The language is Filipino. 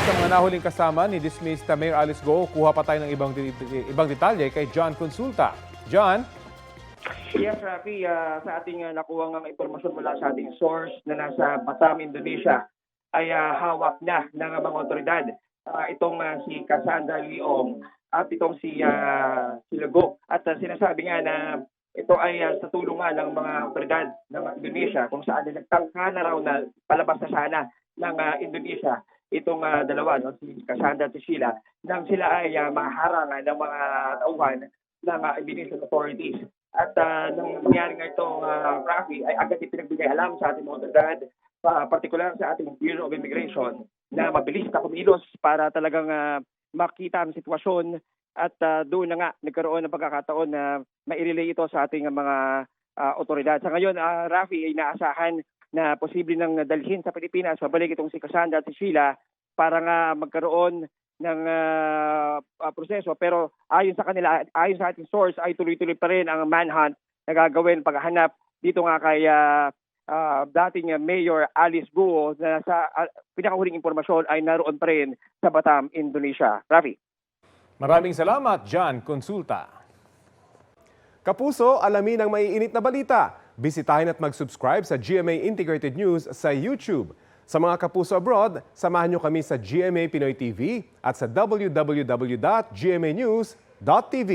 sa mga nahuling kasama ni dismissed na Mayor Alice Go, kuha pa tayo ng ibang detalye kay John Consulta. John? Yes, Rafi, sa ating nakuha ng impormasyon mula sa ating source na nasa Batam, Indonesia, ay hawak na ng mga otoridad. Itong si Cassandra Leong at itong si Lago. At sinasabi nga na ito ay sa tulungan ng mga otoridad ng Indonesia kung saan nagtangka na raw na palabas na sana ng Indonesia itong dalawa, no, si Cassandra at si Sheila, nang sila ay maharang ng mga tauhan ng Indonesian authorities. At nang nangyari nga itong Rafi, ay agad ipinagbigay alam sa ating mga otoridad, partikular sa ating Bureau of Immigration, na mabilis na kumilos para talagang makita ang sitwasyon at doon na nga nagkaroon ng pagkakataon na mairelay ito sa ating mga otoridad. Sa ngayon, Rafi, ay naasahan na posible nang dalhin sa Pilipinas pabalik itong si Cassandra at si Sheila para nga magkaroon ng proseso. Pero ayon sa kanila, ayon sa ating source, ay tuloy-tuloy pa rin ang manhunt na gagawin paghahanap dito nga kay dating Mayor Alice Guo na sa pinakahuling impormasyon ay naroon pa rin sa Batam, Indonesia. Rafi. Maraming salamat, John Consulta. Kapuso, alamin ang maiinit na balita. Bisitahin at mag-subscribe sa GMA Integrated News sa YouTube. Sa mga kapuso abroad, samahan nyo kami sa GMA Pinoy TV at sa www.gmanews.tv.